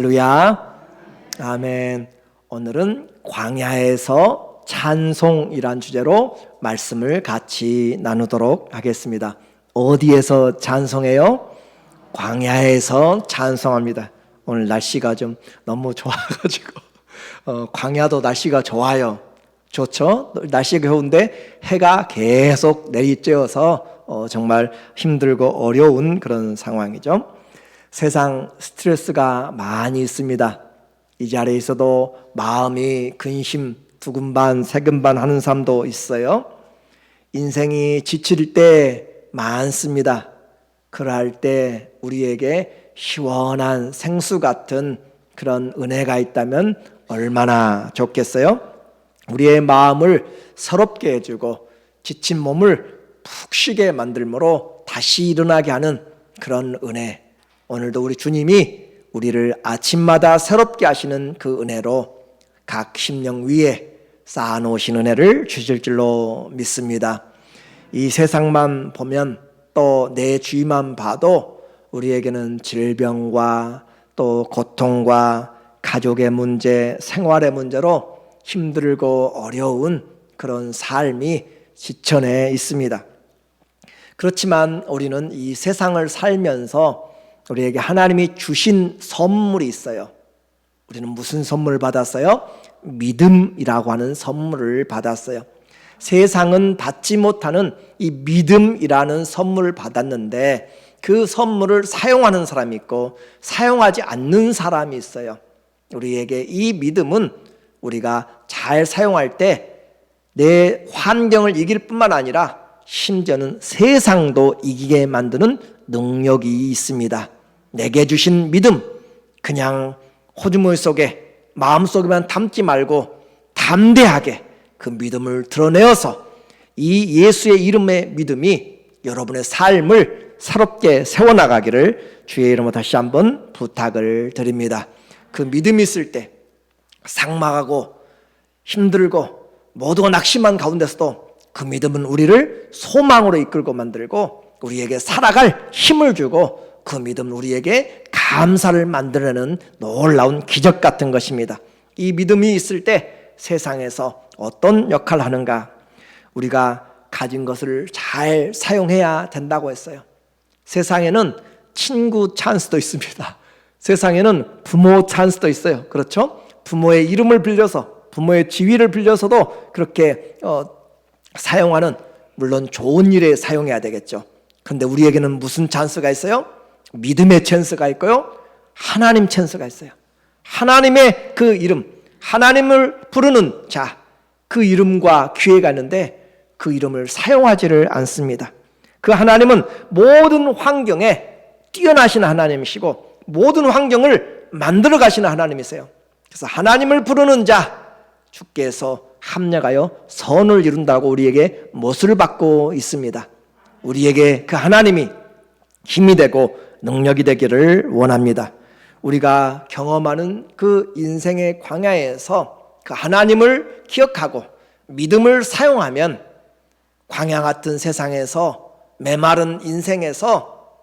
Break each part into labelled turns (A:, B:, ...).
A: 할렐루야. 아멘. 오늘은 광야에서 찬송이란 주제로 말씀을 같이 나누도록 하겠습니다. 어디에서 찬송해요? 광야에서 찬송합니다. 오늘 날씨가 좀 너무 좋아가지고 광야도 날씨가 좋아요. 좋죠? 날씨가 좋은데 해가 계속 내리쬐어서 정말 힘들고 어려운 그런 상황이죠. 세상 스트레스가 많이 있습니다. 이 자리에 있어도 마음이 근심, 두근반, 세근반 하는 사람도 있어요. 인생이 지칠 때 많습니다. 그럴 때 우리에게 시원한 생수 같은 그런 은혜가 있다면 얼마나 좋겠어요? 우리의 마음을 새롭게 해주고 지친 몸을 푹 쉬게 만들므로 다시 일어나게 하는 그런 은혜. 오늘도 우리 주님이 우리를 아침마다 새롭게 하시는 그 은혜로 각 심령 위에 쌓아놓으신 은혜를 주실 줄로 믿습니다. 이 세상만 보면 또 내 주위만 봐도 우리에게는 질병과 또 고통과 가족의 문제, 생활의 문제로 힘들고 어려운 그런 삶이 지천에 있습니다. 그렇지만 우리는 이 세상을 살면서 우리에게 하나님이 주신 선물이 있어요. 우리는 무슨 선물을 받았어요? 믿음이라고 하는 선물을 받았어요. 세상은 받지 못하는 이 믿음이라는 선물을 받았는데 그 선물을 사용하는 사람이 있고 사용하지 않는 사람이 있어요. 우리에게 이 믿음은 우리가 잘 사용할 때 내 환경을 이길 뿐만 아니라 심지어는 세상도 이기게 만드는 능력이 있습니다. 내게 주신 믿음, 그냥 호주머니 속에 마음속에만 담지 말고 담대하게 그 믿음을 드러내어서 이 예수의 이름의 믿음이 여러분의 삶을 새롭게 세워나가기를 주의 이름으로 다시 한번 부탁을 드립니다. 그 믿음이 있을 때 삭막하고 힘들고 모두가 낙심한 가운데서도 그 믿음은 우리를 소망으로 이끌고 만들고 우리에게 살아갈 힘을 주고 그 믿음은 우리에게 감사를 만들어내는 놀라운 기적 같은 것입니다. 이 믿음이 있을 때 세상에서 어떤 역할을 하는가? 우리가 가진 것을 잘 사용해야 된다고 했어요. 세상에는 친구 찬스도 있습니다. 세상에는 부모 찬스도 있어요. 그렇죠? 부모의 이름을 빌려서 부모의 지위를 빌려서도 그렇게 사용하는, 물론 좋은 일에 사용해야 되겠죠. 그런데 우리에게는 무슨 찬스가 있어요? 믿음의 찬스가 있고요, 하나님 찬스가 있어요. 하나님의 그 이름, 하나님을 부르는 자, 그 이름과 기회가 있는데 그 이름을 사용하지를 않습니다. 그 하나님은 모든 환경에 뛰어나신 하나님이시고 모든 환경을 만들어 가시는 하나님이세요. 그래서 하나님을 부르는 자, 주께서 합력하여 선을 이룬다고 우리에게 못을 받고 있습니다. 우리에게 그 하나님이 힘이 되고 능력이 되기를 원합니다. 우리가 경험하는 그 인생의 광야에서 그 하나님을 기억하고 믿음을 사용하면 광야 같은 세상에서, 메마른 인생에서,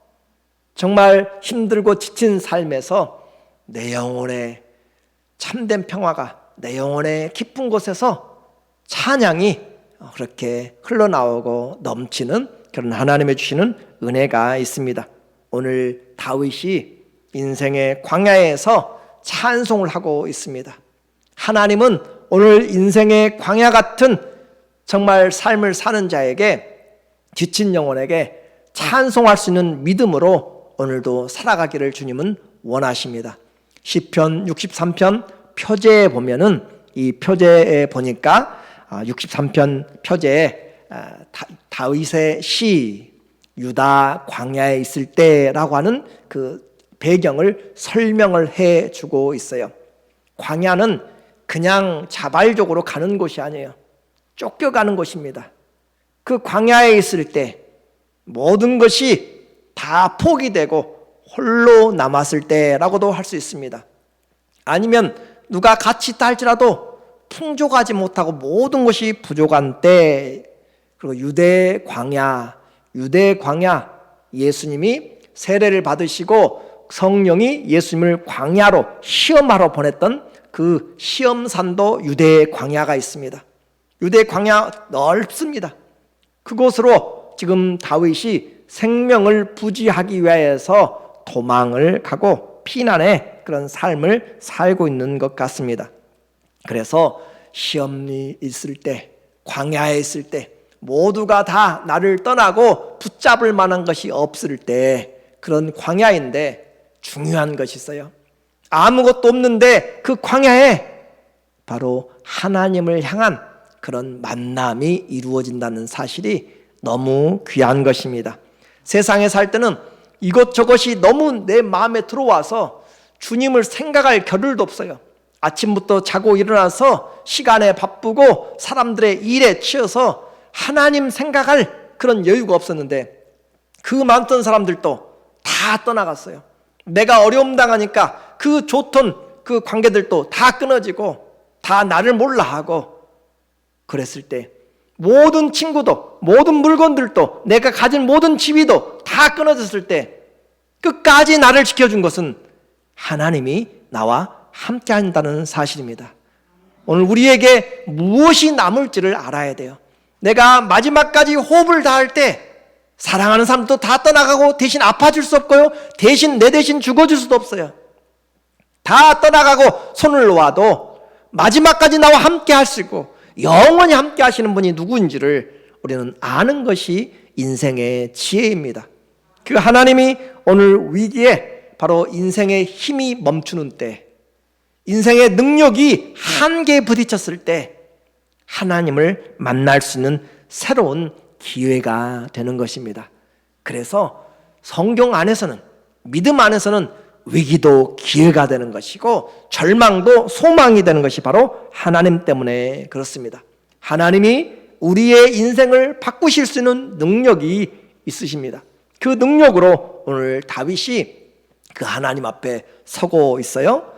A: 정말 힘들고 지친 삶에서 내 영혼의 참된 평화가, 내 영혼의 깊은 곳에서 찬양이 그렇게 흘러나오고 넘치는 그런 하나님의 주시는 은혜가 있습니다. 오늘 다윗이 인생의 광야에서 찬송을 하고 있습니다. 하나님은 오늘 인생의 광야 같은 정말 삶을 사는 자에게, 지친 영혼에게 찬송할 수 있는 믿음으로 오늘도 살아가기를 주님은 원하십니다. 시편 63편 표제에 보면은, 이 표제에 보니까 63편 표제에 다윗의 시, 유다 광야에 있을 때라고 하는 그 배경을 설명을 해주고 있어요. 광야는 그냥 자발적으로 가는 곳이 아니에요. 쫓겨가는 곳입니다. 그 광야에 있을 때 모든 것이 다 포기되고 홀로 남았을 때라고도 할 수 있습니다. 아니면 누가 같이 있다 할지라도 풍족하지 못하고 모든 것이 부족한 때, 그리고 유대 광야, 예수님이 세례를 받으시고 성령이 예수님을 광야로 시험하러 보냈던 그 시험산도 유대의 광야가 있습니다. 유대의 광야 넓습니다. 그곳으로 지금 다윗이 생명을 부지하기 위해서 도망을 가고 피난의 그런 삶을 살고 있는 것 같습니다. 그래서 시험이 있을 때, 광야에 있을 때, 모두가 다 나를 떠나고 붙잡을 만한 것이 없을 때, 그런 광야인데 중요한 것이 있어요. 아무것도 없는데 그 광야에 바로 하나님을 향한 그런 만남이 이루어진다는 사실이 너무 귀한 것입니다. 세상에 살 때는 이것저것이 너무 내 마음에 들어와서 주님을 생각할 겨를도 없어요. 아침부터 자고 일어나서 시간에 바쁘고 사람들의 일에 치여서 하나님 생각할 그런 여유가 없었는데, 그 많던 사람들도 다 떠나갔어요. 내가 어려움 당하니까 그 좋던 그 관계들도 다 끊어지고 다 나를 몰라하고, 그랬을 때 모든 친구도, 모든 물건들도, 내가 가진 모든 지위도 다 끊어졌을 때 끝까지 나를 지켜준 것은 하나님이 나와 함께 한다는 사실입니다. 오늘 우리에게 무엇이 남을지를 알아야 돼요. 내가 마지막까지 호흡을 다할 때 사랑하는 사람도 다 떠나가고 대신 아파줄 수 없고요, 대신 내 대신 죽어줄 수도 없어요. 다 떠나가고 손을 놓아도 마지막까지 나와 함께 하시고 영원히 함께 하시는 분이 누구인지를 우리는 아는 것이 인생의 지혜입니다. 그 하나님이 오늘 위기에, 바로 인생의 힘이 멈추는 때, 인생의 능력이 한계에 부딪혔을 때 하나님을 만날 수 있는 새로운 기회가 되는 것입니다. 그래서 성경 안에서는, 믿음 안에서는 위기도 기회가 되는 것이고 절망도 소망이 되는 것이 바로 하나님 때문에 그렇습니다. 하나님이 우리의 인생을 바꾸실 수 있는 능력이 있으십니다. 그 능력으로 오늘 다윗이 그 하나님 앞에 서고 있어요.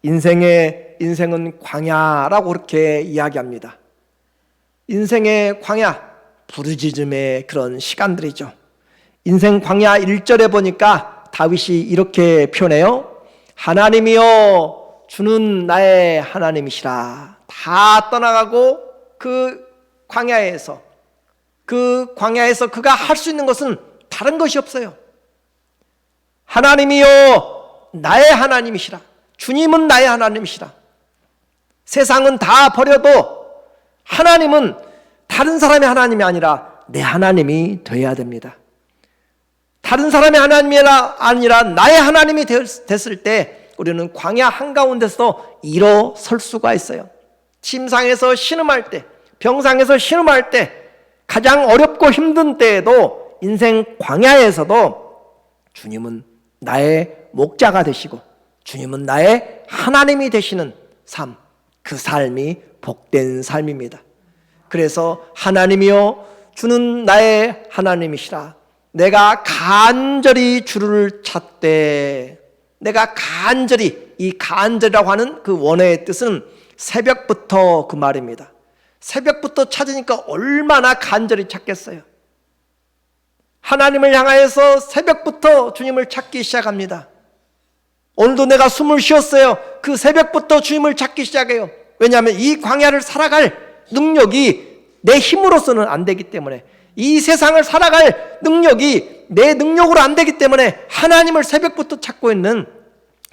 A: 인생은 광야라고 그렇게 이야기합니다. 인생의 광야, 부르짖음의 그런 시간들이죠. 인생 광야 1절에 보니까 다윗이 이렇게 표현해요. 하나님이여, 주는 나의 하나님이시라. 다 떠나가고 그 광야에서 그가 할 수 있는 것은 다른 것이 없어요. 하나님이여, 나의 하나님이시라. 주님은 나의 하나님이시라. 세상은 다 버려도 하나님은 다른 사람의 하나님이 아니라 내 하나님이 되어야 됩니다. 다른 사람의 하나님이 아니라 나의 하나님이 됐을 때 우리는 광야 한가운데서 일어설 수가 있어요. 침상에서 신음할 때, 병상에서 신음할 때, 가장 어렵고 힘든 때에도, 인생 광야에서도 주님은 나의 목자가 되시고 주님은 나의 하나님이 되시는 삶, 그 삶이 복된 삶입니다. 그래서 하나님이여, 주는 나의 하나님이시라. 내가 간절히 주를 찾되, 내가 간절히, 이 간절이라고 하는 그 원어의 뜻은 새벽부터 그 말입니다. 새벽부터 찾으니까 얼마나 간절히 찾겠어요. 하나님을 향하여서 새벽부터 주님을 찾기 시작합니다. 오늘도 내가 숨을 쉬었어요. 그 새벽부터 주님을 찾기 시작해요. 왜냐하면 이 광야를 살아갈 능력이 내 힘으로서는 안 되기 때문에, 이 세상을 살아갈 능력이 내 능력으로 안 되기 때문에 하나님을 새벽부터 찾고 있는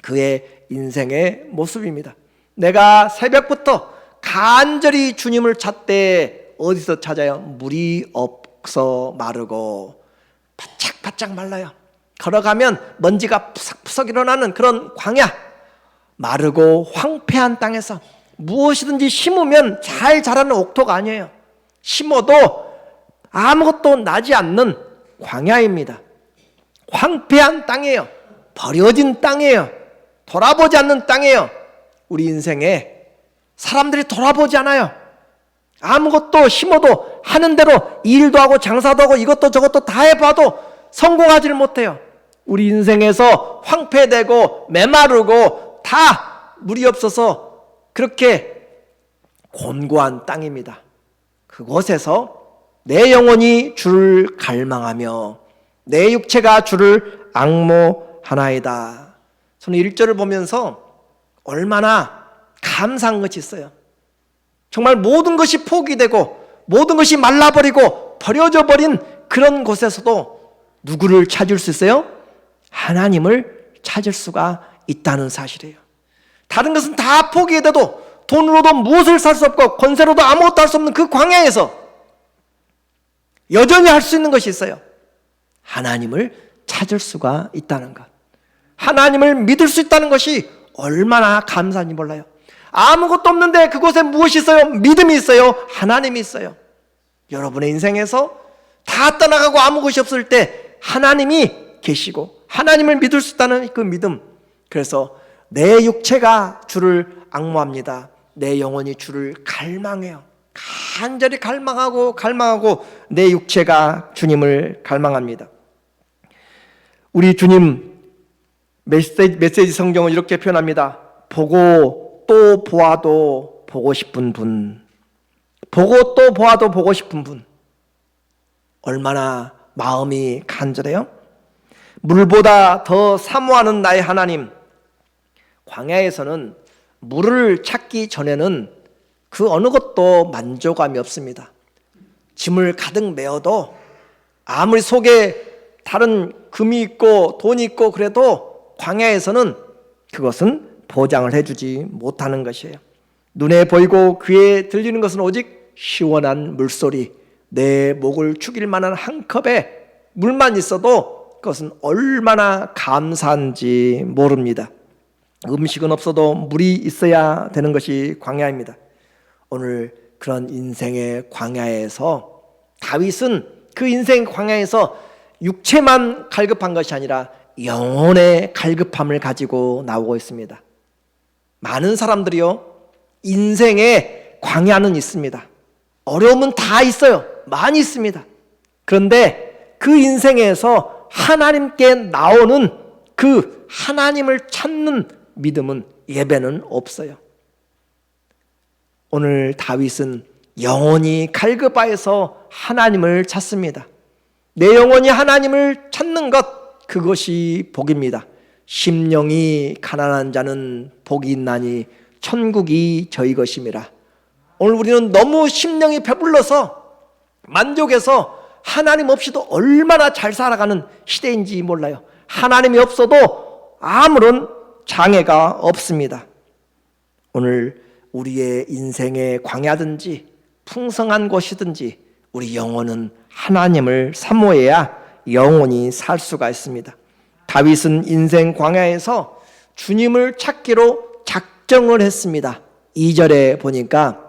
A: 그의 인생의 모습입니다. 내가 새벽부터 간절히 주님을 찾되 어디서 찾아요? 물이 없어 마르고 바짝바짝 말라요. 걸어가면 먼지가 푸석푸석 일어나는 그런 광야, 마르고 황폐한 땅에서 무엇이든지 심으면 잘 자라는 옥토가 아니에요. 심어도 아무것도 나지 않는 광야입니다. 황폐한 땅이에요. 버려진 땅이에요. 돌아보지 않는 땅이에요. 우리 인생에 사람들이 돌아보지 않아요. 아무것도 심어도 하는 대로 일도 하고 장사도 하고 이것도 저것도 다 해봐도 성공하지를 못해요. 우리 인생에서 황폐되고 메마르고 다 물이 없어서 그렇게 곤고한 땅입니다. 그곳에서 내 영혼이 주를 갈망하며 내 육체가 주를 앙모하고 하나이다. 저는 1절을 보면서 얼마나 감사한 것이 있어요. 정말 모든 것이 포기되고 모든 것이 말라버리고 버려져 버린 그런 곳에서도 누구를 찾을 수 있어요? 하나님을 찾을 수가 있다는 사실이에요. 다른 것은 다 포기해도 돈으로도 무엇을 살 수 없고 권세로도 아무것도 할 수 없는 그 광야에서 여전히 할 수 있는 것이 있어요. 하나님을 찾을 수가 있다는 것. 하나님을 믿을 수 있다는 것이 얼마나 감사한지 몰라요. 아무것도 없는데 그곳에 무엇이 있어요? 믿음이 있어요. 하나님이 있어요. 여러분의 인생에서 다 떠나가고 아무 것이 없을 때 하나님이 계시고 하나님을 믿을 수 있다는 그 믿음. 그래서 내 육체가 주를 앙모합니다. 내 영혼이 주를 갈망해요. 간절히 갈망하고 내 육체가 주님을 갈망합니다. 우리 주님 메시지 성경은 이렇게 표현합니다. 보고 또 보아도 보고 싶은 분. 보고 또 보아도 보고 싶은 분. 얼마나 마음이 간절해요? 물보다 더 사모하는 나의 하나님. 광야에서는 물을 찾기 전에는 그 어느 것도 만족감이 없습니다. 짐을 가득 메어도 아무리 속에 다른 금이 있고 돈이 있고 그래도 광야에서는 그것은 보장을 해주지 못하는 것이에요. 눈에 보이고 귀에 들리는 것은 오직 시원한 물소리, 내 목을 축일 만한 한 컵의 물만 있어도 그것은 얼마나 감사한지 모릅니다. 음식은 없어도 물이 있어야 되는 것이 광야입니다. 오늘 그런 인생의 광야에서 다윗은 그 인생 광야에서 육체만 갈급한 것이 아니라 영혼의 갈급함을 가지고 나오고 있습니다. 많은 사람들이요, 인생의 광야는 있습니다. 어려움은 다 있어요. 많이 있습니다. 그런데 그 인생에서 하나님께 나오는 그 하나님을 찾는 믿음은, 예배는 없어요. 오늘 다윗은 영혼이 갈급하여서 하나님을 찾습니다. 내 영혼이 하나님을 찾는 것, 그것이 복입니다. 심령이 가난한 자는 복이 있나니 천국이 저희 것임이라. 오늘 우리는 너무 심령이 배불러서 만족해서 하나님 없이도 얼마나 잘 살아가는 시대인지 몰라요. 하나님이 없어도 아무런 장애가 없습니다. 오늘 우리의 인생의 광야든지 풍성한 곳이든지 우리 영혼은 하나님을 사모해야 영원히 살 수가 있습니다. 다윗은 인생 광야에서 주님을 찾기로 작정을 했습니다. 2절에 보니까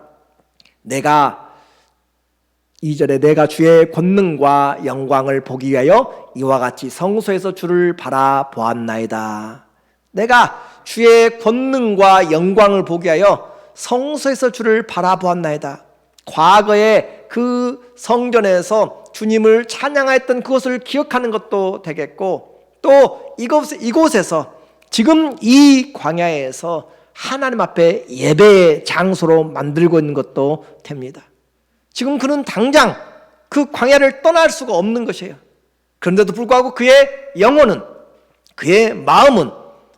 A: 2절에 내가 주의 권능과 영광을 보기 위하여 이와 같이 성소에서 주를 바라보았나이다. 내가 주의 권능과 영광을 보기 위하여 성소에서 주를 바라보았나이다. 과거에 그 성전에서 주님을 찬양했던 그것을 기억하는 것도 되겠고, 또 이곳에서 지금 이 광야에서 하나님 앞에 예배의 장소로 만들고 있는 것도 됩니다. 지금 그는 당장 그 광야를 떠날 수가 없는 것이에요. 그런데도 불구하고 그의 영혼은, 그의 마음은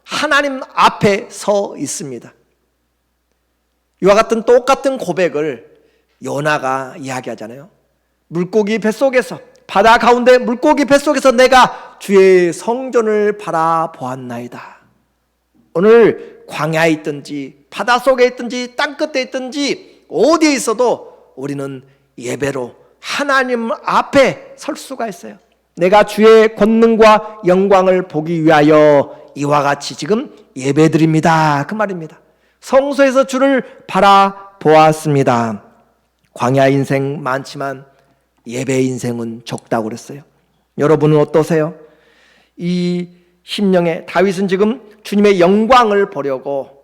A: 하나님 앞에 서 있습니다. 이와 같은 똑같은 고백을 요나가 이야기하잖아요. 물고기 뱃속에서, 바다 가운데 물고기 뱃속에서 내가 주의 성전을 바라보았나이다. 오늘 광야에 있든지 바닷속에 있든지 땅끝에 있든지 어디에 있어도 우리는 예배로 하나님 앞에 설 수가 있어요. 내가 주의 권능과 영광을 보기 위하여 이와 같이 지금 예배드립니다, 그 말입니다. 성소에서 주를 바라보았습니다. 광야 인생 많지만 예배 인생은 적다고 그랬어요. 여러분은 어떠세요? 이 심령에 다윗은 지금 주님의 영광을 보려고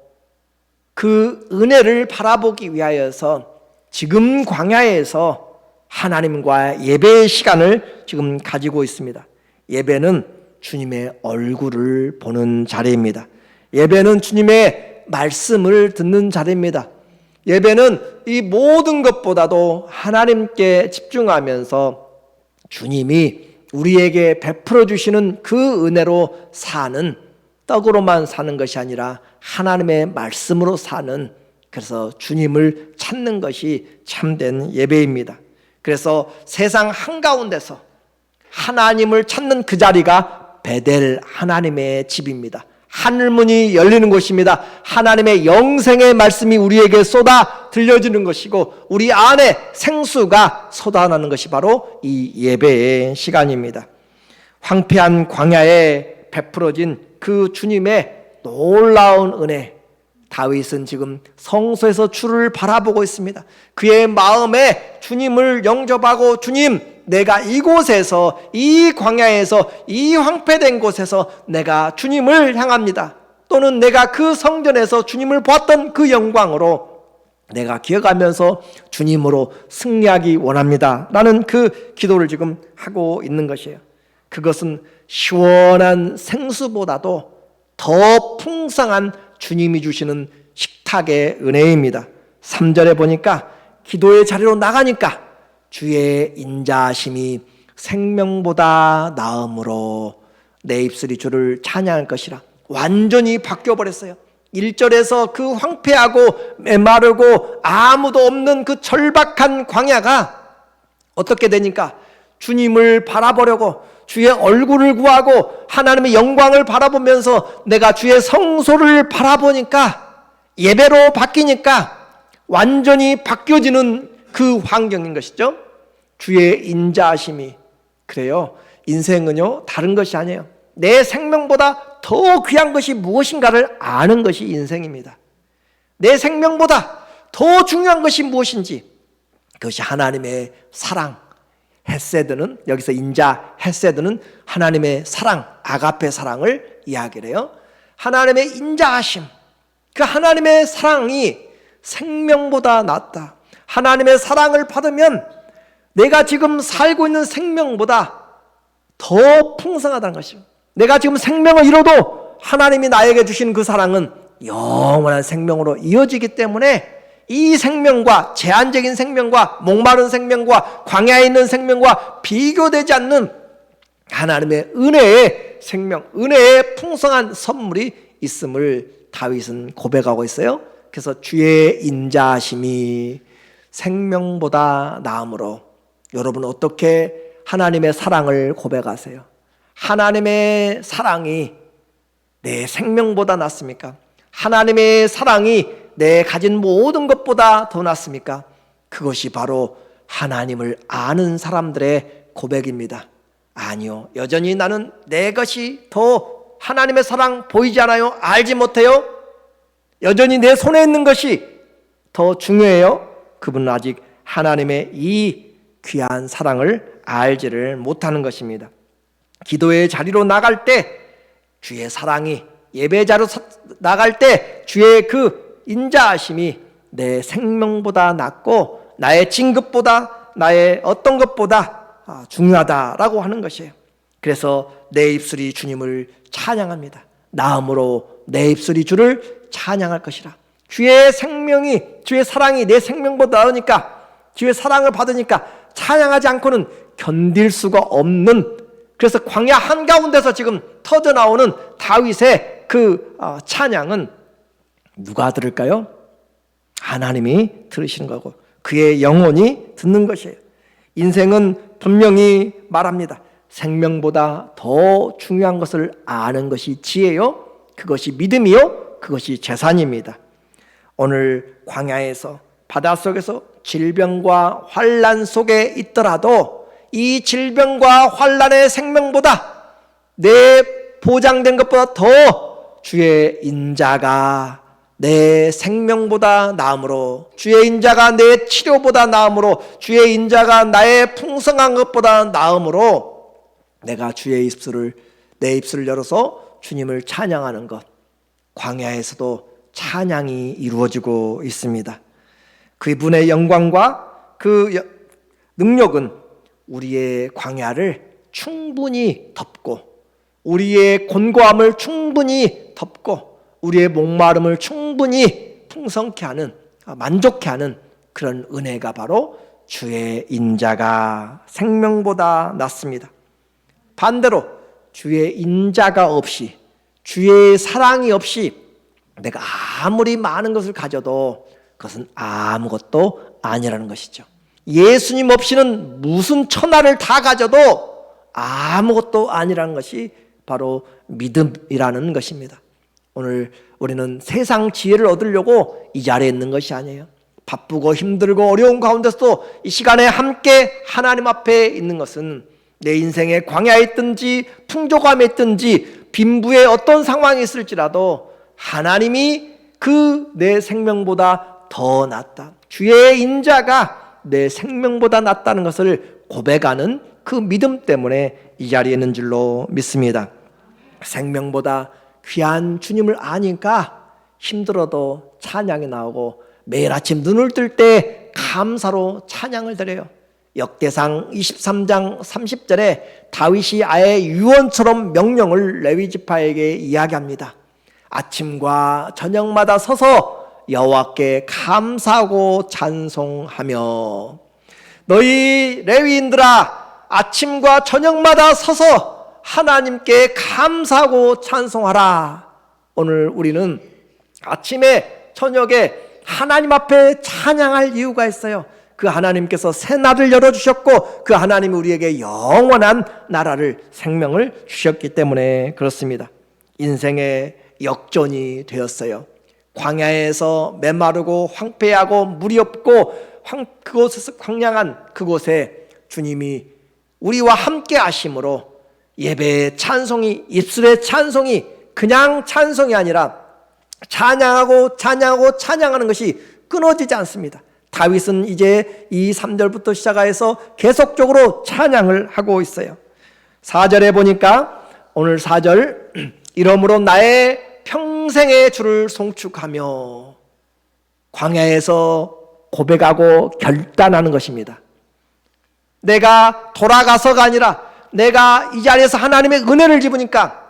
A: 그 은혜를 바라보기 위하여서 지금 광야에서 하나님과 예배의 시간을 지금 가지고 있습니다. 예배는 주님의 얼굴을 보는 자리입니다. 예배는 주님의 말씀을 듣는 자리입니다. 예배는 이 모든 것보다도 하나님께 집중하면서 주님이 우리에게 베풀어 주시는 그 은혜로 사는, 떡으로만 사는 것이 아니라 하나님의 말씀으로 사는, 그래서 주님을 찾는 것이 참된 예배입니다. 그래서 세상 한가운데서 하나님을 찾는 그 자리가 베델 하나님의 집입니다. 하늘문이 열리는 곳입니다. 하나님의 영생의 말씀이 우리에게 쏟아 들려지는 것이고 우리 안에 생수가 쏟아나는 것이 바로 이 예배의 시간입니다. 황폐한 광야에 베풀어진 그 주님의 놀라운 은혜, 다윗은 지금 성소에서 주를 바라보고 있습니다. 그의 마음에 주님을 영접하고, 주님, 내가 이곳에서, 이 광야에서, 이 황폐된 곳에서 내가 주님을 향합니다. 또는 내가 그 성전에서 주님을 보았던 그 영광으로 내가 기억하면서 주님으로 승리하기 원합니다 라는 그 기도를 지금 하고 있는 것이에요. 그것은 시원한 생수보다도 더 풍성한 주님이 주시는 식탁의 은혜입니다. 3절에 보니까 기도의 자리로 나가니까 주의 인자하심이 생명보다 나음으로 내 입술이 주를 찬양할 것이라. 완전히 바뀌어버렸어요. 1절에서 그 황폐하고 메마르고 아무도 없는 그 절박한 광야가 어떻게 되니까 주님을 바라보려고, 주의 얼굴을 구하고 하나님의 영광을 바라보면서 내가 주의 성소를 바라보니까, 예배로 바뀌니까 완전히 바뀌어지는 그 환경인 것이죠. 주의 인자하심이. 그래요, 인생은요 다른 것이 아니에요. 내 생명보다 더 귀한 것이 무엇인가를 아는 것이 인생입니다. 내 생명보다 더 중요한 것이 무엇인지, 그것이 하나님의 사랑, 헤세드는, 여기서 인자 헤세드는 하나님의 사랑, 아가페 사랑을 이야기를 해요. 하나님의 인자하심, 그 하나님의 사랑이 생명보다 낫다. 하나님의 사랑을 받으면 내가 지금 살고 있는 생명보다 더 풍성하다는 것이죠. 내가 지금 생명을 잃어도 하나님이 나에게 주신 그 사랑은 영원한 생명으로 이어지기 때문에 이 생명과, 제한적인 생명과, 목마른 생명과, 광야에 있는 생명과 비교되지 않는 하나님의 은혜의 생명, 은혜의 풍성한 선물이 있음을 다윗은 고백하고 있어요. 그래서 주의 인자하심이 생명보다 나음으로. 여러분 어떻게 하나님의 사랑을 고백하세요? 하나님의 사랑이 내 생명보다 낫습니까? 하나님의 사랑이 내 가진 모든 것보다 더 낫습니까? 그것이 바로 하나님을 아는 사람들의 고백입니다. 아니요, 여전히 나는 내 것이 더 하나님의 사랑 보이지 않아요? 알지 못해요? 여전히 내 손에 있는 것이 더 중요해요? 그분은 아직 하나님의 이 귀한 사랑을 알지를 못하는 것입니다. 기도의 자리로 나갈 때 주의 사랑이, 예배자로 나갈 때 주의 그 인자하심이 내 생명보다 낫고 나의 진급보다, 나의 어떤 것보다 중요하다라고 하는 것이에요. 그래서 내 입술이 주님을 찬양합니다. 나음으로 내 입술이 주를 찬양할 것이라. 주의 생명이, 주의 사랑이 내 생명보다 나으니까, 주의 사랑을 받으니까 찬양하지 않고는 견딜 수가 없는, 그래서 광야 한가운데서 지금 터져나오는 다윗의 그 찬양은 누가 들을까요? 하나님이 들으시는 거고 그의 영혼이 듣는 것이에요. 인생은 분명히 말합니다. 생명보다 더 중요한 것을 아는 것이 지혜요, 그것이 믿음이요, 그것이 재산입니다. 오늘 광야에서, 바닷속에서 질병과 환난 속에 있더라도 이 질병과 환난의 생명보다, 내 보장된 것보다 더 주의 인자가 내 생명보다 나음으로, 주의 인자가 내 치료보다 나음으로, 주의 인자가 나의 풍성한 것보다 나음으로 내가 주의 입술을, 내 입술을 열어서 주님을 찬양하는 것, 광야에서도 찬양이 이루어지고 있습니다. 그분의 영광과 그 능력은 우리의 광야를 충분히 덮고, 우리의 곤고함을 충분히 덮고, 우리의 목마름을 충분히 풍성케 하는, 만족케 하는 그런 은혜가 바로 주의 인자가 생명보다 낫습니다. 반대로 주의 인자가 없이, 주의 사랑이 없이 내가 아무리 많은 것을 가져도 그것은 아무것도 아니라는 것이죠. 예수님 없이는 무슨 천하를 다 가져도 아무것도 아니라는 것이 바로 믿음이라는 것입니다. 오늘 우리는 세상 지혜를 얻으려고 이 자리에 있는 것이 아니에요. 바쁘고 힘들고 어려운 가운데서도 이 시간에 함께 하나님 앞에 있는 것은 내 인생의 광야에 있든지 풍족함에 있든지 빈부의 어떤 상황이 있을지라도 하나님이 그 내 생명보다 더 낫다, 주의 인자가 내 생명보다 낫다는 것을 고백하는 그 믿음 때문에 이 자리에 있는 줄로 믿습니다. 생명보다 귀한 주님을 아니까 힘들어도 찬양이 나오고 매일 아침 눈을 뜰 때 감사로 찬양을 드려요. 역대상 23장 30절에 다윗이 아예 유언처럼 명령을 레위 지파에게 이야기합니다. 아침과 저녁마다 서서 여호와께 감사하고 찬송하며, 너희 레위인들아 아침과 저녁마다 서서 하나님께 감사하고 찬송하라. 오늘 우리는 아침에 저녁에 하나님 앞에 찬양할 이유가 있어요. 그 하나님께서 새 날을 열어주셨고 그 하나님이 우리에게 영원한 나라를, 생명을 주셨기 때문에 그렇습니다. 인생의 역전이 되었어요. 광야에서 메마르고 황폐하고 물이 없고 그곳에서 황량한 그곳에 주님이 우리와 함께 하심으로 예배의 찬송이, 입술의 찬송이 그냥 찬송이 아니라 찬양하고 찬양하고 찬양하는 것이 끊어지지 않습니다. 다윗은 이제 이 3절부터 시작해서 계속적으로 찬양을 하고 있어요. 4절에 보니까 오늘 4절, 이러므로 나의 평생의 주를 송축하며, 광야에서 고백하고 결단하는 것입니다. 내가 돌아가서가 아니라 내가 이 자리에서 하나님의 은혜를 입으니까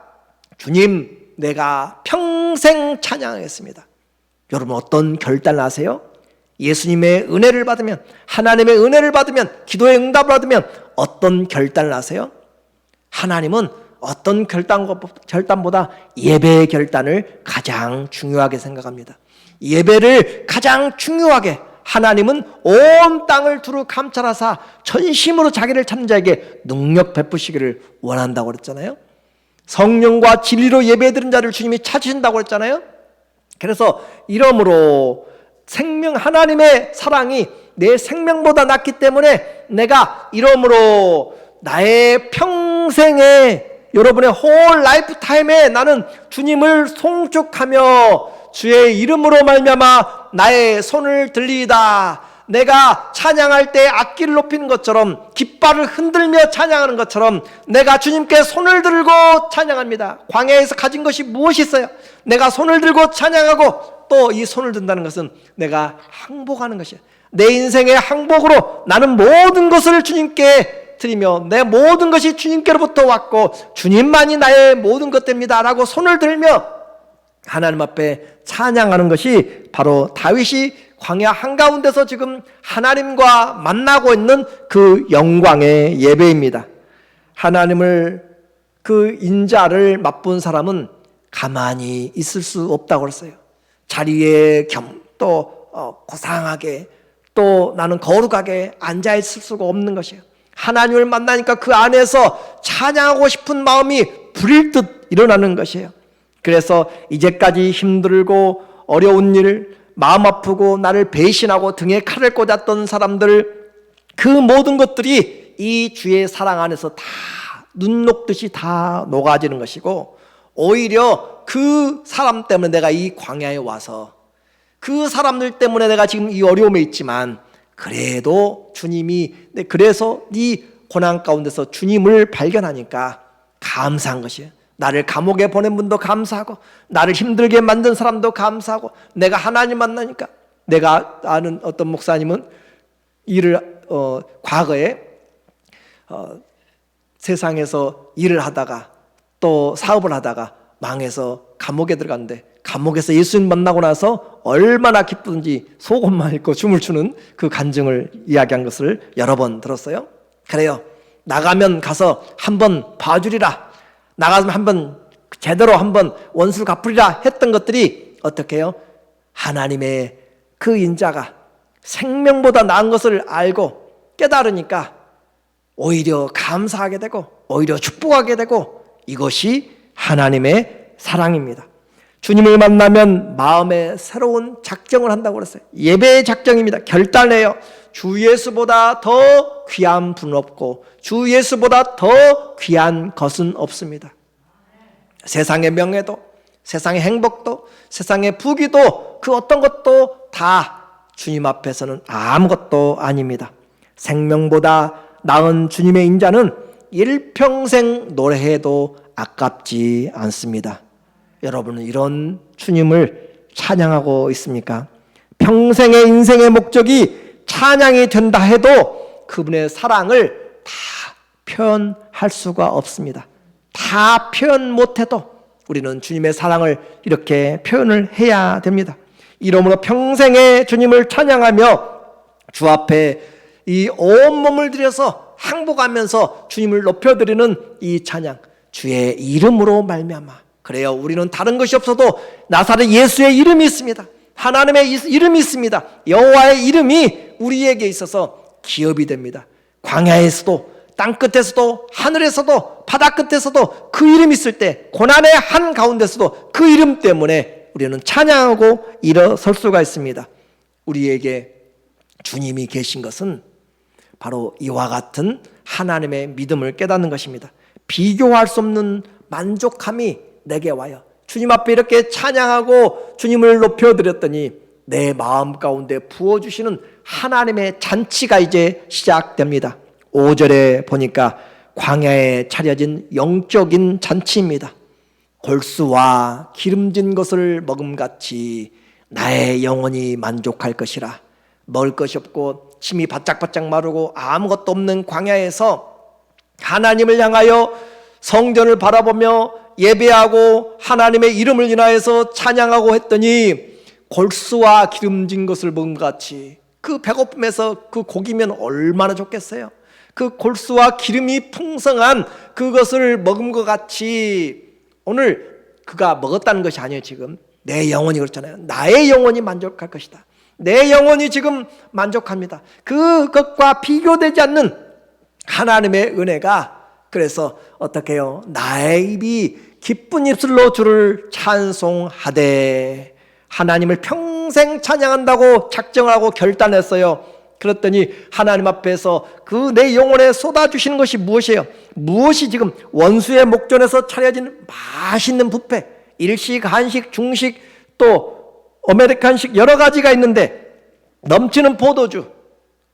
A: 주님, 내가 평생 찬양하겠습니다. 여러분 어떤 결단을 하세요? 예수님의 은혜를 받으면, 하나님의 은혜를 받으면, 기도의 응답을 받으면 어떤 결단을 하세요? 하나님은 어떤 결단보다 예배의 결단을 가장 중요하게 생각합니다. 예배를 가장 중요하게 하나님은 온 땅을 두루 감찰하사 전심으로 자기를 찾는 자에게 능력 베푸시기를 원한다고 그랬잖아요. 성령과 진리로 예배드리는 자를 주님이 찾으신다고 그랬잖아요. 그래서 이러므로 하나님의 사랑이 내 생명보다 낫기 때문에 내가 이러므로 나의 평생에, 여러분의 홀 라이프 타임에 나는 주님을 송축하며 주의 이름으로 말미암아 나의 손을 들리이다. 내가 찬양할 때 악기를 높이는 것처럼, 깃발을 흔들며 찬양하는 것처럼 내가 주님께 손을 들고 찬양합니다. 광야에서 가진 것이 무엇이 있어요? 내가 손을 들고 찬양하고, 또 이 손을 든다는 것은 내가 항복하는 것이야. 내 인생의 항복으로 나는 모든 것을 주님께 드리며 내 모든 것이 주님께로부터 왔고 주님만이 나의 모든 것 됩니다 라고 손을 들며 하나님 앞에 찬양하는 것이 바로 다윗이 광야 한가운데서 지금 하나님과 만나고 있는 그 영광의 예배입니다. 하나님을, 그 인자를 맛본 사람은 가만히 있을 수 없다고 그랬어요. 자리에 또 고상하게, 또 나는 거룩하게 앉아있을 수가 없는 것이에요. 하나님을 만나니까 그 안에서 찬양하고 싶은 마음이 불일 듯 일어나는 것이에요. 그래서 이제까지 힘들고 어려운 일, 마음 아프고 나를 배신하고 등에 칼을 꽂았던 사람들, 그 모든 것들이 이 주의 사랑 안에서 다 눈 녹듯이 다 녹아지는 것이고, 오히려 그 사람 때문에 내가 이 광야에 와서, 그 사람들 때문에 내가 지금 이 어려움에 있지만 그래도 주님이, 그래서 이 고난 가운데서 주님을 발견하니까 감사한 것이에요. 나를 감옥에 보낸 분도 감사하고, 나를 힘들게 만든 사람도 감사하고, 내가 하나님 만나니까. 내가 아는 어떤 목사님은 과거에 세상에서 일을 하다가 또 사업을 하다가 망해서 감옥에 들어갔는데, 감옥에서 예수님 만나고 나서 얼마나 기쁘든지 속옷만 입고 춤을 추는 그 간증을 이야기한 것을 여러 번 들었어요. 그래요, 나가면 가서 한번 봐주리라, 나가면 한번 제대로 한번 원수 갚으리라 했던 것들이 어떻게 해요? 하나님의 그 인자가 생명보다 나은 것을 알고 깨달으니까 오히려 감사하게 되고 오히려 축복하게 되고, 이것이 하나님의 사랑입니다. 주님을 만나면 마음에 새로운 작정을 한다고 그랬어요. 예배의 작정입니다. 결단해요. 주 예수보다 더 귀한 분은 없고 주 예수보다 더 귀한 것은 없습니다. 세상의 명예도, 세상의 행복도, 세상의 부귀도, 그 어떤 것도 다 주님 앞에서는 아무것도 아닙니다. 생명보다 나은 주님의 인자는 일평생 노래해도 아깝지 않습니다. 여러분은 이런 주님을 찬양하고 있습니까? 평생의 인생의 목적이 찬양이 된다 해도 그분의 사랑을 다 표현할 수가 없습니다. 다 표현 못해도 우리는 주님의 사랑을 이렇게 표현을 해야 됩니다. 이러므로 평생의 주님을 찬양하며 주 앞에 이 온몸을 들여서 항복하면서 주님을 높여드리는 이 찬양, 주의 이름으로 말미암아. 그래요, 우리는 다른 것이 없어도 나사렛 예수의 이름이 있습니다. 하나님의 이름이 있습니다. 여호와의 이름이 우리에게 있어서 기업이 됩니다. 광야에서도, 땅끝에서도, 하늘에서도, 바다 끝에서도 그 이름이 있을 때, 고난의 한가운데서도 그 이름 때문에 우리는 찬양하고 일어설 수가 있습니다. 우리에게 주님이 계신 것은 바로 이와 같은 하나님의 믿음을 깨닫는 것입니다. 비교할 수 없는 만족함이 내게 와요. 주님 앞에 이렇게 찬양하고 주님을 높여드렸더니 내 마음 가운데 부어주시는 하나님의 잔치가 이제 시작됩니다. 5절에 보니까 광야에 차려진 영적인 잔치입니다. 골수와 기름진 것을 먹음같이 나의 영혼이 만족할 것이라. 먹을 것이 없고 침이 바짝바짝 마르고 아무것도 없는 광야에서 하나님을 향하여 성전을 바라보며 예배하고 하나님의 이름을 인하여서 찬양하고 했더니 골수와 기름진 것을 먹음같이, 그 배고픔에서 그 고기면 얼마나 좋겠어요. 그 골수와 기름이 풍성한 그것을 먹은 것 같이, 오늘 그가 먹었다는 것이 아니에요. 지금 내 영혼이 그렇잖아요. 나의 영혼이 만족할 것이다. 내 영혼이 지금 만족합니다. 그것과 비교되지 않는 하나님의 은혜가, 그래서 어떻게 해요? 나의 입이 기쁜 입술로 주를 찬송하되, 하나님을 평생 찬양한다고 작정을 하고 결단했어요. 그랬더니 하나님 앞에서 그 내 영혼에 쏟아주시는 것이 무엇이에요? 무엇이 지금 원수의 목전에서 차려진 맛있는 뷔페, 일식, 한식, 중식, 또 아메리칸식 여러 가지가 있는데 넘치는 포도주,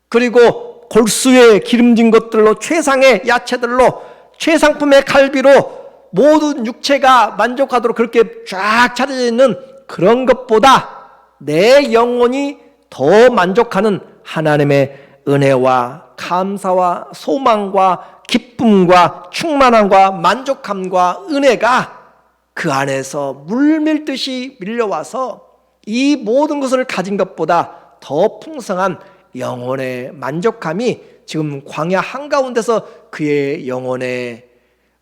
A: 그리고 골수의 기름진 것들로, 최상의 야채들로, 최상품의 갈비로 모든 육체가 만족하도록 그렇게 쫙 차려져 있는 그런 것보다 내 영혼이 더 만족하는 하나님의 은혜와 감사와 소망과 기쁨과 충만함과 만족함과 은혜가 그 안에서 물밀듯이 밀려와서 이 모든 것을 가진 것보다 더 풍성한 영혼의 만족함이 지금 광야 한가운데서 그의 영혼의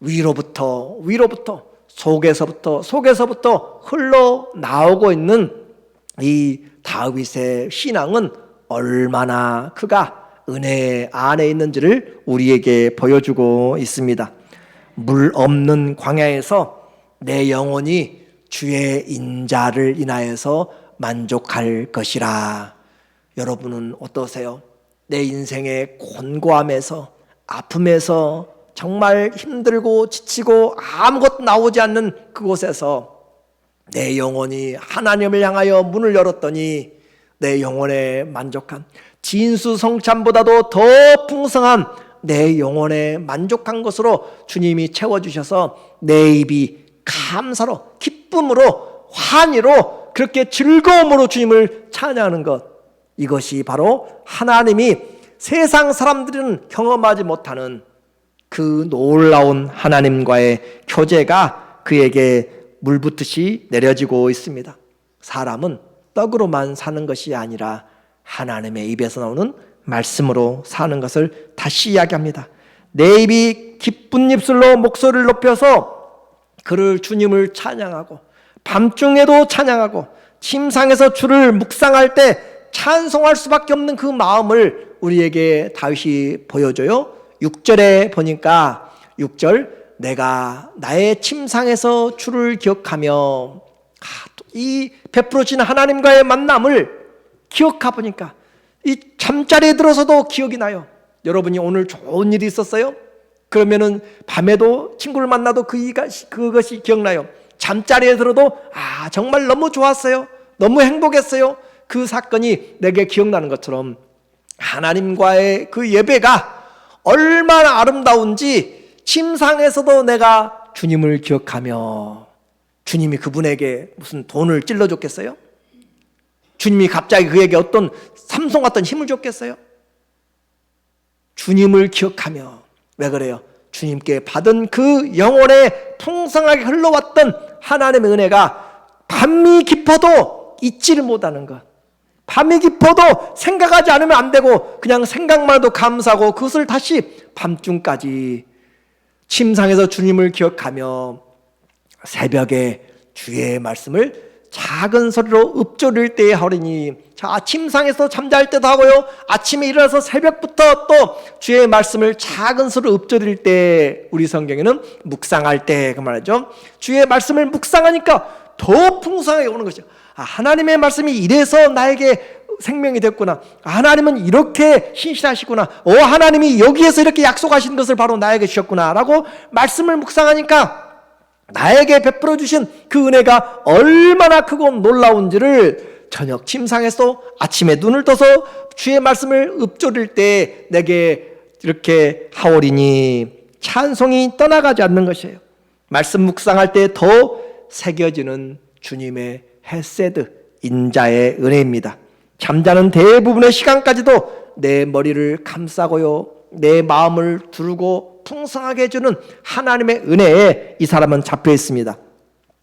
A: 위로부터 속에서부터 흘러나오고 있는 이 다윗의 신앙은 얼마나 그가 은혜 안에 있는지를 우리에게 보여주고 있습니다. 물 없는 광야에서 내 영혼이 주의 인자를 인하여서 만족할 것이라. 여러분은 어떠세요? 내 인생의 곤고함에서, 아픔에서, 정말 힘들고 지치고 아무것도 나오지 않는 그곳에서 내 영혼이 하나님을 향하여 문을 열었더니 내 영혼의 만족함, 진수성찬보다도 더 풍성한 내 영혼의 만족한 것으로 주님이 채워주셔서 내 입이 감사로, 기쁨으로, 환희로, 그렇게 즐거움으로 주님을 찬양하는 것, 이것이 바로 하나님이 세상 사람들은 경험하지 못하는 그 놀라운 하나님과의 교제가 그에게 물붓듯이 내려지고 있습니다. 사람은 떡으로만 사는 것이 아니라 하나님의 입에서 나오는 말씀으로 사는 것을 다시 이야기합니다. 내 입이 기쁜 입술로 목소리를 높여서 그를 주님을 찬양하고 밤중에도 찬양하고 침상에서 주를 묵상할 때 찬송할 수밖에 없는 그 마음을 우리에게 다윗이 보여줘요. 6절에 보니까 6절 내가 나의 침상에서 주를 기억하며 이 베풀어진 하나님과의 만남을 기억해보니까 이 잠자리에 들어서도 기억이 나요. 여러분이 오늘 좋은 일이 있었어요? 그러면은 밤에도 친구를 만나도 그것이 기억나요. 잠자리에 들어도 정말 너무 좋았어요. 너무 행복했어요. 그 사건이 내게 기억나는 것처럼 하나님과의 그 예배가 얼마나 아름다운지 침상에서도 내가 주님을 기억하며, 주님이 그분에게 무슨 돈을 찔러줬겠어요? 주님이 갑자기 그에게 어떤 삼손 같은 힘을 줬겠어요? 주님을 기억하며. 왜 그래요? 주님께 받은 그 영혼에 풍성하게 흘러왔던 하나님의 은혜가 밤이 깊어도 잊지를 못하는 것. 밤이 깊어도 생각하지 않으면 안 되고 그냥 생각만 해도 감사하고 그것을 다시 밤중까지 침상에서 주님을 기억하며 새벽에 주의 말씀을 작은 소리로 읊조릴 때에 하오리니. 자, 침상에서 잠잘 때도 하고요, 아침에 일어나서 새벽부터 또 주의 말씀을 작은 소리로 읊조릴 때, 우리 성경에는 묵상할 때 그 말이죠. 주의 말씀을 묵상하니까 더 풍성하게 오는 것이죠. 하나님의 말씀이 이래서 나에게 생명이 됐구나. 하나님은 이렇게 신실하시구나. 하나님이 여기에서 이렇게 약속하신 것을 바로 나에게 주셨구나 라고 말씀을 묵상하니까 나에게 베풀어 주신 그 은혜가 얼마나 크고 놀라운지를 저녁 침상에서 아침에 눈을 떠서 주의 말씀을 읊조릴 때 내게 이렇게 하오리니. 찬송이 떠나가지 않는 것이에요. 말씀 묵상할 때 더 새겨지는 주님의 헤세드, 인자의 은혜입니다. 잠자는 대부분의 시간까지도 내 머리를 감싸고요, 내 마음을 두르고 풍성하게 해주는 하나님의 은혜에 이 사람은 잡혀 있습니다.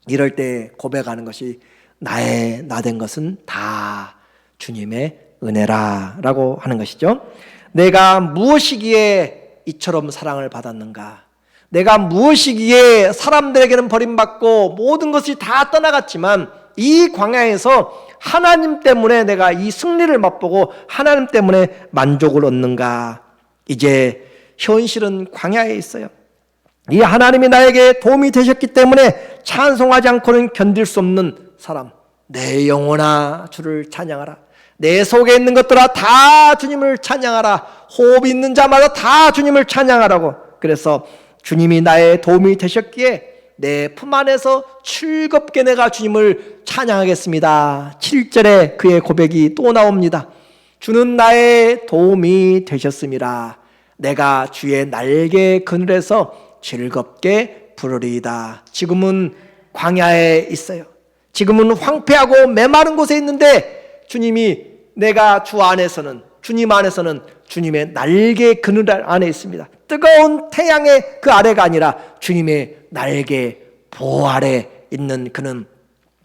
A: 이럴 때 고백하는 것이 나 된 것은 다 주님의 은혜라 라고 하는 것이죠. 내가 무엇이기에 이처럼 사랑을 받았는가? 내가 무엇이기에 사람들에게는 버림받고 모든 것이 다 떠나갔지만 이 광야에서 하나님 때문에 내가 이 승리를 맛보고 하나님 때문에 만족을 얻는가? 이제 현실은 광야에 있어요. 이 하나님이 나에게 도움이 되셨기 때문에 찬송하지 않고는 견딜 수 없는 사람. 내 영혼아 주를 찬양하라. 내 속에 있는 것들아 다 주님을 찬양하라. 호흡이 있는 자마다 다 주님을 찬양하라고. 그래서 주님이 나의 도움이 되셨기에 내 품 안에서 즐겁게 내가 주님을 찬양하겠습니다. 7절에 그의 고백이 또 나옵니다. 주는 나의 도움이 되셨음이라. 내가 주의 날개 그늘에서 즐겁게 부르리이다. 지금은 광야에 있어요. 지금은 황폐하고 메마른 곳에 있는데 주님이 내가 주 안에서는, 주님 안에서는 주님의 날개 그늘 안에 있습니다. 뜨거운 태양의 그 아래가 아니라 주님의 날개 보호 아래 있는 그는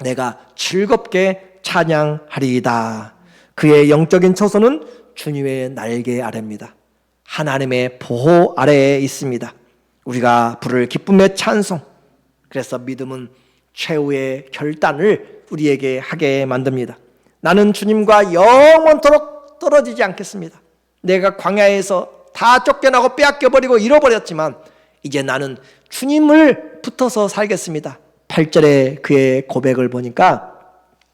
A: 내가 즐겁게 찬양하리이다. 그의 영적인 처소는 주님의 날개 아래입니다. 하나님의 보호 아래에 있습니다. 우리가 부를 기쁨의 찬송. 그래서 믿음은 최후의 결단을 우리에게 하게 만듭니다. 나는 주님과 영원토록 떨어지지 않겠습니다. 내가 광야에서 다 쫓겨나고 빼앗겨버리고 잃어버렸지만 이제 나는 주님을 붙어서 살겠습니다. 8절에 그의 고백을 보니까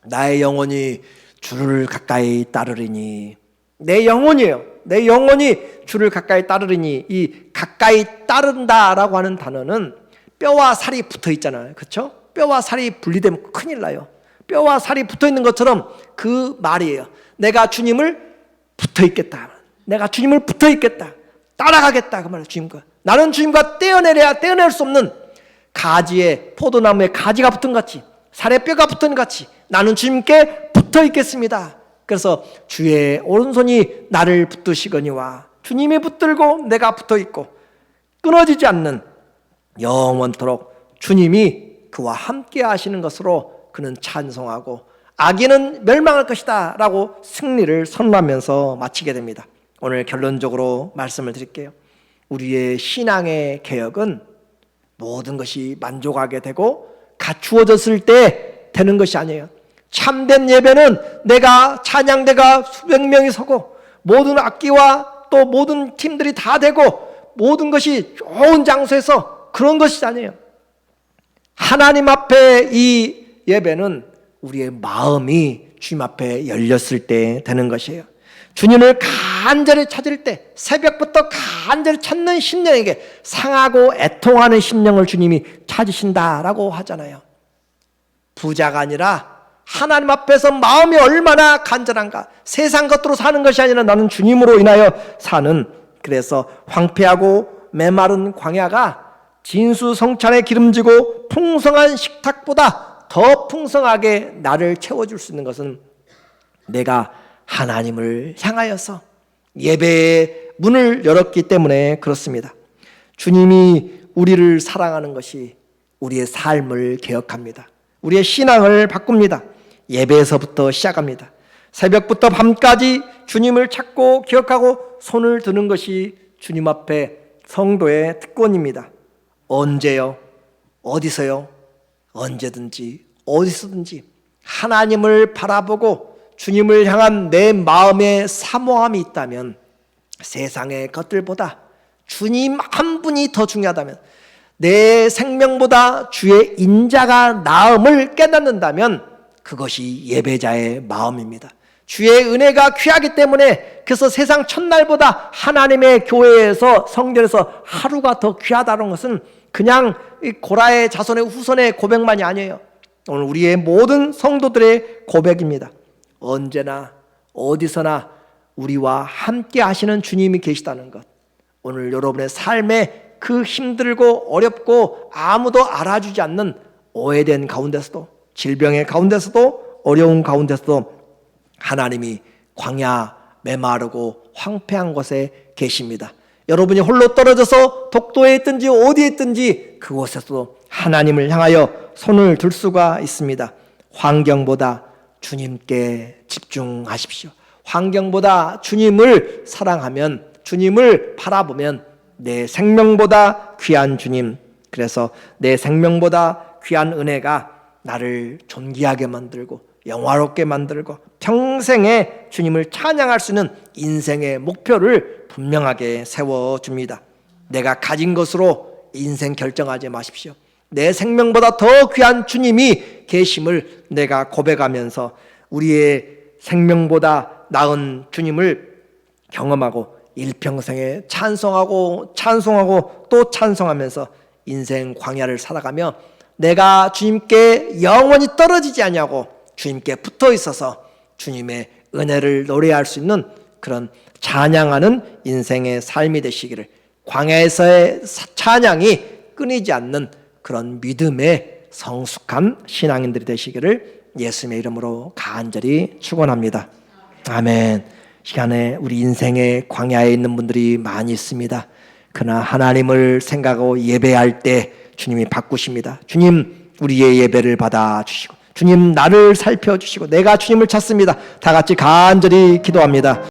A: 나의 영혼이 주를 가까이 따르리니. 내 영혼이에요. 내 영혼이 주를 가까이 따르리니. 이 가까이 따른다라고 하는 단어는 뼈와 살이 붙어 있잖아요. 그렇죠? 뼈와 살이 분리되면 큰일 나요. 뼈와 살이 붙어 있는 것처럼 그 말이에요. 내가 주님을 붙어 있겠다. 내가 주님을 붙어 있겠다. 따라가겠다. 그 말이에요. 주님과. 나는 주님과 떼어내려야 떼어낼 수 없는 가지에, 포도나무에 가지가 붙은 같이, 살에 뼈가 붙은 같이 나는 주님께 붙어 있겠습니다. 그래서 주의 오른손이 나를 붙드시거니와, 주님이 붙들고 내가 붙어 있고 끊어지지 않는 영원토록 주님이 그와 함께 하시는 것으로 그는 찬송하고 악인은 멸망할 것이다 라고 승리를 선언하면서 마치게 됩니다. 오늘 결론적으로 말씀을 드릴게요. 우리의 신앙의 개혁은 모든 것이 만족하게 되고 갖추어졌을 때 되는 것이 아니에요. 참된 예배는 내가 찬양대가 수백 명이 서고 모든 악기와 또 모든 팀들이 다 되고 모든 것이 좋은 장소에서 그런 것이 아니에요. 하나님 앞에 이 예배는 우리의 마음이 주님 앞에 열렸을 때 되는 것이에요. 주님을 간절히 찾을 때 새벽부터 간절히 찾는 심령에게 상하고 애통하는 심령을 주님이 찾으신다라고 하잖아요. 부자가 아니라 하나님 앞에서 마음이 얼마나 간절한가. 세상 것으로 사는 것이 아니라 나는 주님으로 인하여 사는, 그래서 황폐하고 메마른 광야가 진수성찬에 기름지고 풍성한 식탁보다 더 풍성하게 나를 채워줄 수 있는 것은 내가 하나님을 향하여서 예배의 문을 열었기 때문에 그렇습니다. 주님이 우리를 사랑하는 것이 우리의 삶을 개혁합니다. 우리의 신앙을 바꿉니다. 예배에서부터 시작합니다. 새벽부터 밤까지 주님을 찾고 기억하고 손을 드는 것이 주님 앞에 성도의 특권입니다. 언제요? 어디서요? 언제든지 어디서든지 하나님을 바라보고 주님을 향한 내 마음의 사모함이 있다면, 세상의 것들보다 주님 한 분이 더 중요하다면, 내 생명보다 주의 인자가 나음을 깨닫는다면 그것이 예배자의 마음입니다. 주의 은혜가 귀하기 때문에, 그래서 세상 첫날보다 하나님의 교회에서 성전에서 하루가 더 귀하다는 것은 그냥 고라의 자손의 후손의 고백만이 아니에요. 오늘 우리의 모든 성도들의 고백입니다. 언제나 어디서나 우리와 함께 하시는 주님이 계시다는 것, 오늘 여러분의 삶에 그 힘들고 어렵고 아무도 알아주지 않는 오해된 가운데서도, 질병의 가운데서도, 어려운 가운데서도 하나님이 광야 메마르고 황폐한 곳에 계십니다. 여러분이 홀로 떨어져서 독도에 있든지 어디에 있든지 그곳에서도 하나님을 향하여 손을 들 수가 있습니다. 환경보다 주님께 집중하십시오. 환경보다 주님을 사랑하면, 주님을 바라보면 내 생명보다 귀한 주님, 그래서 내 생명보다 귀한 은혜가 나를 존귀하게 만들고 영화롭게 만들고 평생에 주님을 찬양할 수 있는 인생의 목표를 분명하게 세워줍니다. 내가 가진 것으로 인생 결정하지 마십시오. 내 생명보다 더 귀한 주님이 계심을 내가 고백하면서 우리의 생명보다 나은 주님을 경험하고 일평생에 찬송하고 또 찬송하면서 인생 광야를 살아가며 내가 주님께 영원히 떨어지지 아니하고 주님께 붙어 있어서 주님의 은혜를 노래할 수 있는 그런 찬양하는 인생의 삶이 되시기를, 광야에서의 찬양이 끊이지 않는 그런 믿음의 성숙한 신앙인들이 되시기를 예수님의 이름으로 간절히 축원합니다. 아멘. 시간에 우리 인생의 광야에 있는 분들이 많이 있습니다. 그러나 하나님을 생각하고 예배할 때 주님이 바꾸십니다. 주님, 우리의 예배를 받아주시고, 주님 나를 살펴주시고, 내가 주님을 찾습니다. 다 같이 간절히 기도합니다.